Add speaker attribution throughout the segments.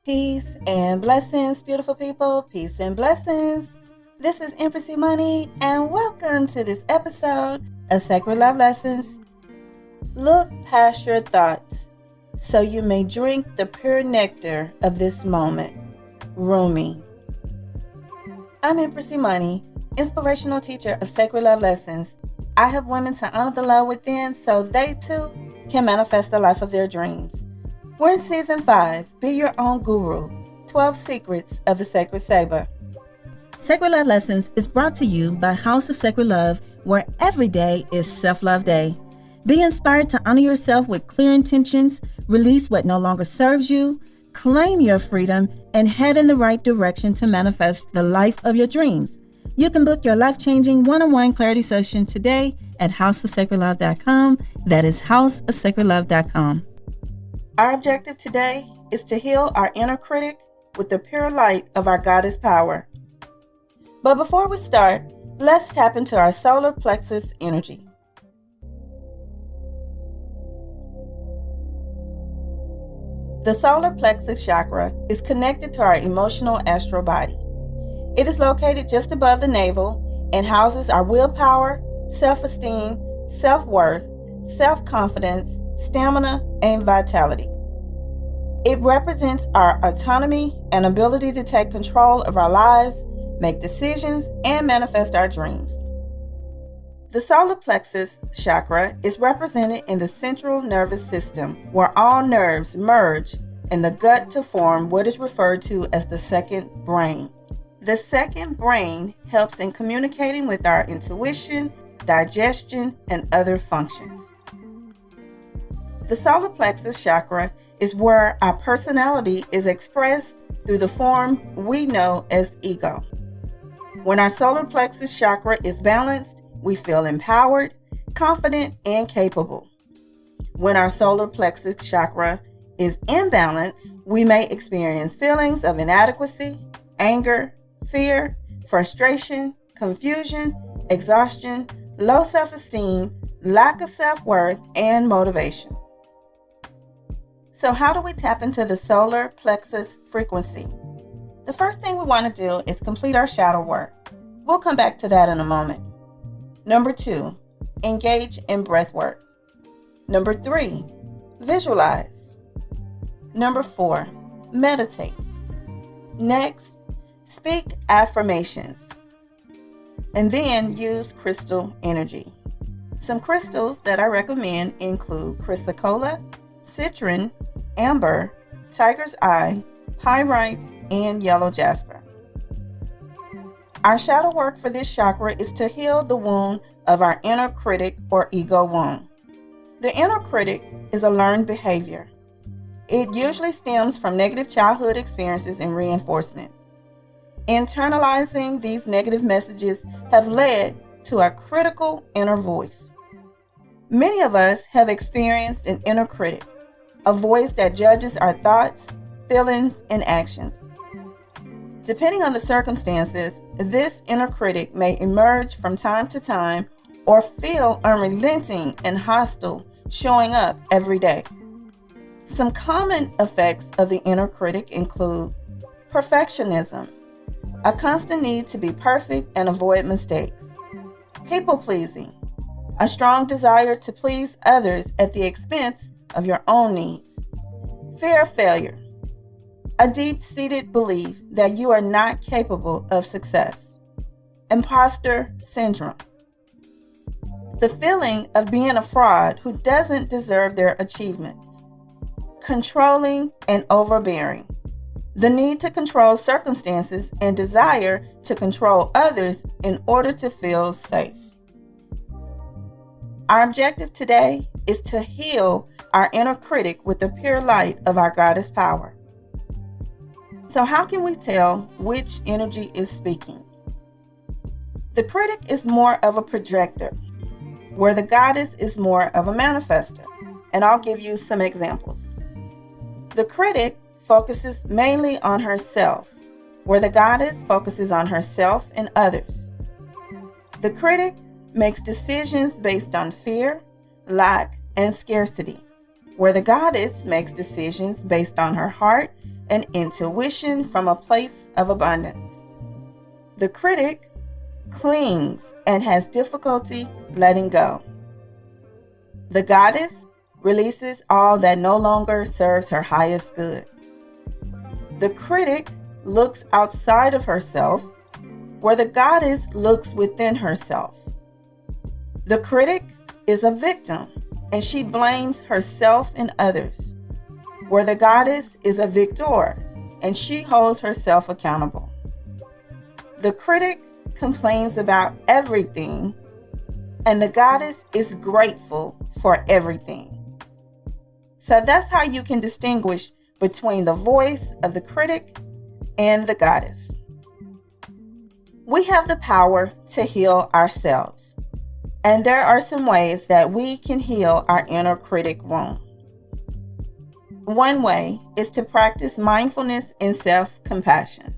Speaker 1: Peace and blessings, beautiful people. Peace and blessings. This is Empress Money, and welcome to this episode of Sacred Love Lessons. Look past your thoughts so you may drink the pure nectar of this moment. Rumi. I'm Empress Money, inspirational teacher of Sacred Love Lessons. I help women to honor the love within so they too can manifest the life of their dreams. We're in Season 5, Be Your Own Guru, 12 Secrets of the Sacred Saber. Sacred Love Lessons is brought to you by House of Sacred Love, where every day is Self-Love Day. Be inspired to honor yourself with clear intentions, release what no longer serves you, claim your freedom, and head in the right direction to manifest the life of your dreams. You can book your life-changing one-on-one clarity session today at houseofsacredlove.com. That is houseofsacredlove.com. Our objective today is to heal our inner critic with the pure light of our goddess power. But before we start, let's tap into our solar plexus energy. The solar plexus chakra is connected to our emotional astral body. It is located just above the navel and houses our willpower, self-esteem, self-worth, self-confidence, stamina, and vitality. It represents our autonomy and ability to take control of our lives, make decisions, and manifest our dreams. The solar plexus chakra is represented in the central nervous system, where all nerves merge in the gut to form what is referred to as the second brain. The second brain helps in communicating with our intuition, digestion, and other functions. The solar plexus chakra is where our personality is expressed through the form we know as ego. When our solar plexus chakra is balanced, we feel empowered, confident, and capable. When our solar plexus chakra is imbalanced, we may experience feelings of inadequacy, anger, fear, frustration, confusion, exhaustion, low self-esteem, lack of self-worth, and motivation. So how do we tap into the solar plexus frequency? The first thing we want to do is complete our shadow work. We'll come back to that in a moment. Number 2, engage in breath work. Number 3, visualize. Number 4, meditate. Next, speak affirmations. And then use crystal energy. Some crystals that I recommend include chrysocolla, citron, amber, tiger's eye, pyrite, and yellow jasper. Our shadow work for this chakra is to heal the wound of our inner critic or ego wound. The inner critic is a learned behavior. It usually stems from negative childhood experiences and reinforcement. Internalizing these negative messages have led to a critical inner voice. Many of us have experienced an inner critic, a voice that judges our thoughts, feelings, and actions. Depending on the circumstances, this inner critic may emerge from time to time or feel unrelenting and hostile, showing up every day. Some common effects of the inner critic include perfectionism, a constant need to be perfect and avoid mistakes, people-pleasing, a strong desire to please others at the expense of your own needs, fear of failure, a deep-seated belief that you are not capable of success, imposter syndrome, the feeling of being a fraud who doesn't deserve their achievements, controlling and overbearing, the need to control circumstances and desire to control others in order to feel safe. Our objective today is to heal our inner critic with the pure light of our goddess power. So how can we tell which energy is speaking? The critic is more of a projector, where the goddess is more of a manifester. And I'll give you some examples. The critic focuses mainly on herself, where the goddess focuses on herself and others. The critic makes decisions based on fear, lack, and scarcity, where the goddess makes decisions based on her heart and intuition from a place of abundance. The critic clings and has difficulty letting go. The goddess releases all that no longer serves her highest good. The critic looks outside of herself, where the goddess looks within herself. The critic is a victim, and she blames herself and others, where the goddess is a victor, and she holds herself accountable. The critic complains about everything, and the goddess is grateful for everything. So that's how you can distinguish between the voice of the critic and the goddess. We have the power to heal ourselves, and there are some ways that we can heal our inner critic wound. One way is to practice mindfulness and self-compassion.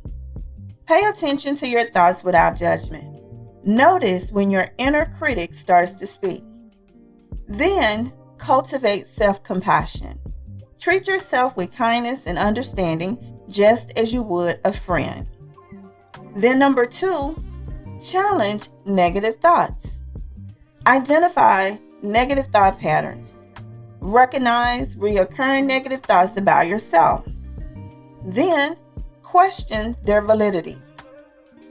Speaker 1: Pay attention to your thoughts without judgment. Notice when your inner critic starts to speak. Then cultivate self-compassion. Treat yourself with kindness and understanding, just as you would a friend. Then number 2, challenge negative thoughts. Identify negative thought patterns. Recognize recurring negative thoughts about yourself. Then question their validity.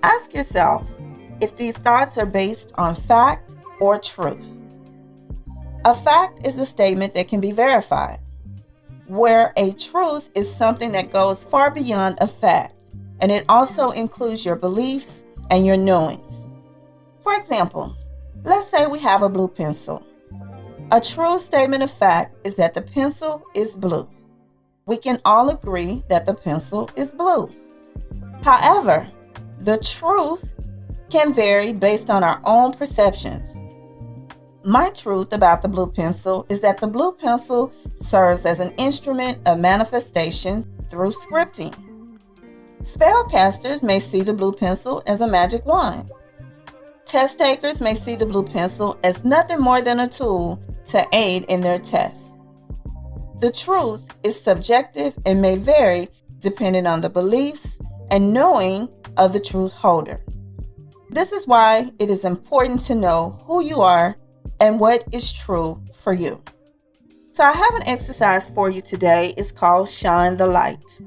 Speaker 1: Ask yourself if these thoughts are based on fact or truth. A fact is a statement that can be verified, where a truth is something that goes far beyond a fact, and it also includes your beliefs and your knowings. For example, let's say we have a blue pencil. A true statement of fact is that the pencil is blue. We can all agree that the pencil is blue. However, the truth can vary based on our own perceptions. My truth about the blue pencil is that the blue pencil serves as an instrument of manifestation through scripting. Spellcasters may see the blue pencil as a magic wand. Test takers may see the blue pencil as nothing more than a tool to aid in their tests. The truth is subjective and may vary depending on the beliefs and knowing of the truth holder. This is why it is important to know who you are and what is true for you. So I have an exercise for you today. It's called Shine the Light.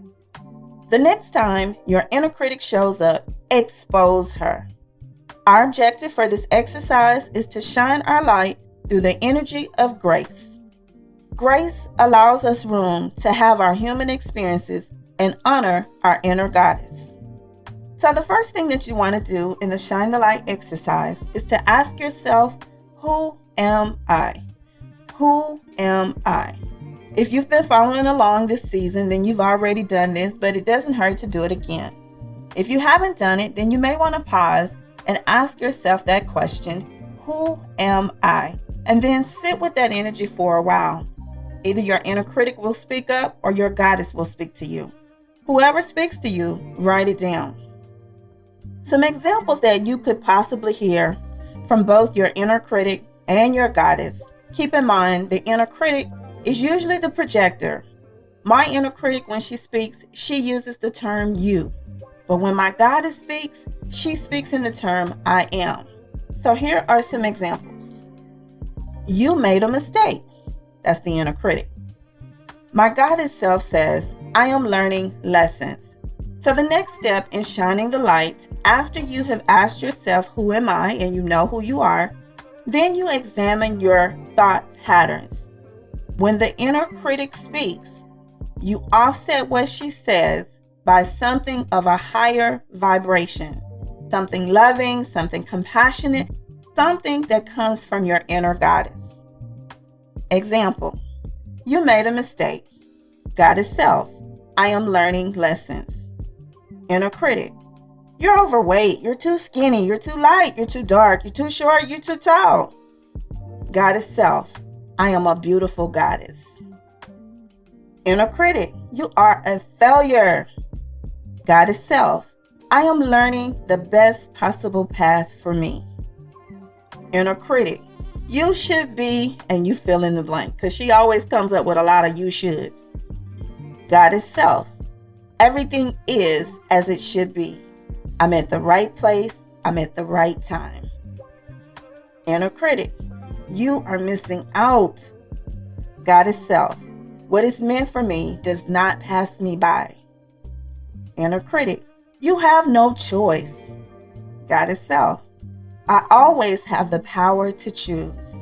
Speaker 1: The next time your inner critic shows up, expose her. Our objective for this exercise is to shine our light through the energy of grace. Grace allows us room to have our human experiences and honor our inner goddess. So the first thing that you want to do in the Shine the Light exercise is to ask yourself, who am I? Who am I? If you've been following along this season, then you've already done this, but it doesn't hurt to do it again. If you haven't done it, then you may want to pause and ask yourself that question, who am I? And then sit with that energy for a while. Either your inner critic will speak up or your goddess will speak to you. Whoever speaks to you, write it down. Some examples that you could possibly hear from both your inner critic and your goddess. Keep in mind, the inner critic is usually the projector. My inner critic, when she speaks, she uses the term you. But when my goddess speaks, she speaks in the term I am. So here are some examples. You made a mistake. That's the inner critic. My goddess self says, I am learning lessons. So the next step in shining the light, after you have asked yourself, who am I? And you know who you are, then you examine your thought patterns. When the inner critic speaks, you offset what she says by something of a higher vibration, something loving, something compassionate, something that comes from your inner goddess. Example, you made a mistake. Goddess self, I am learning lessons. Inner critic, you're overweight, you're too skinny, you're too light, you're too dark, you're too short, you're too tall. Goddess self, I am a beautiful goddess. Inner critic, you are a failure. Goddess self, I am learning the best possible path for me. Inner critic, you should be, and you fill in the blank, because she always comes up with a lot of you shoulds. Goddess self, Everything is as it should be. I'm at the right place. I'm at the right time. Inner critic, you are missing out. Goddess self, what is meant for me does not pass me by. Inner critic, you have no choice. Goddess self, I always have the power to choose.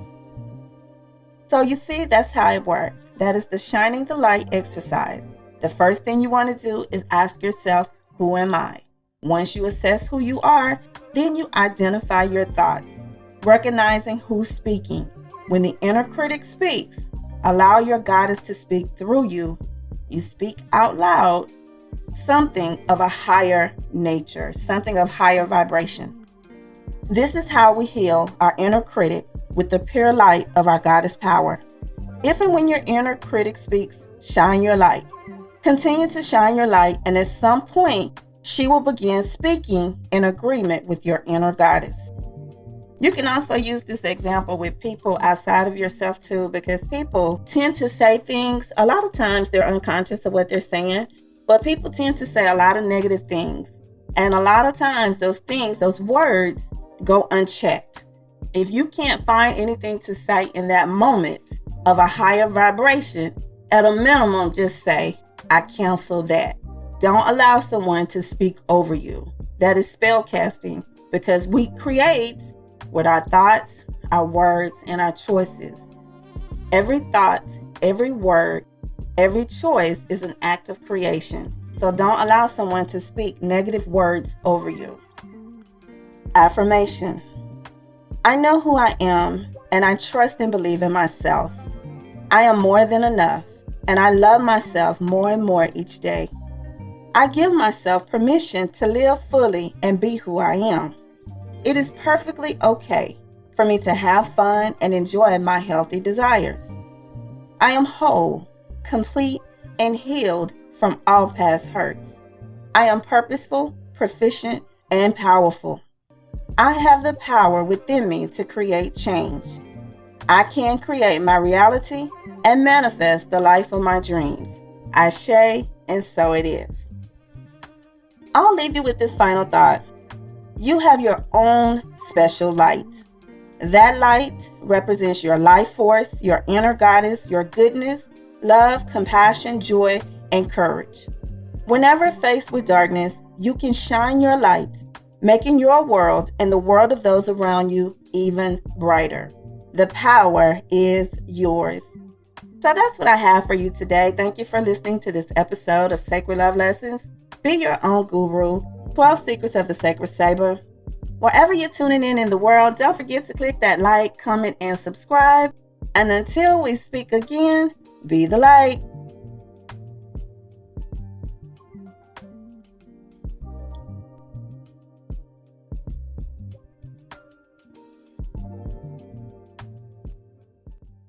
Speaker 1: So you see, that's how it works. That is the shining the light exercise. The first thing you want to do is ask yourself, who am I? Once you assess who you are, then you identify your thoughts, recognizing who's speaking. When the inner critic speaks, allow your goddess to speak through you. You speak out loud something of a higher nature, something of higher vibration. This is how we heal our inner critic with the pure light of our goddess power. If and when your inner critic speaks, shine your light. Continue to shine your light, and at some point, she will begin speaking in agreement with your inner goddess. You can also use this example with people outside of yourself too, because people tend to say things. A lot of times they're unconscious of what they're saying, but people tend to say a lot of negative things. And a lot of times those things, those words go unchecked. If you can't find anything to say in that moment of a higher vibration, at a minimum, just say, I cancel that. Don't allow someone to speak over you. That is spell casting, because we create with our thoughts, our words, and our choices. Every thought, every word, every choice is an act of creation. So don't allow someone to speak negative words over you. Affirmation. I know who I am, and I trust and believe in myself. I am more than enough, and I love myself more and more each day. I give myself permission to live fully and be who I am. It is perfectly okay for me to have fun and enjoy my healthy desires. I am whole, complete, and healed from all past hurts. I am purposeful, proficient, and powerful. I have the power within me to create change. I can create my reality and manifest the life of my dreams. Ashe, and so it is. I'll leave you with this final thought. You have your own special light. That light represents your life force, your inner goddess, your goodness, love, compassion, joy, and courage. Whenever faced with darkness, you can shine your light, making your world and the world of those around you even brighter. The power is yours. So that's what I have for you today. Thank you for listening to this episode of Sacred Love Lessons. Be your own guru. 12 Secrets of the Sacred Saber. Wherever you're tuning in the world, don't forget to click that like, comment, and subscribe. And until we speak again, be the light.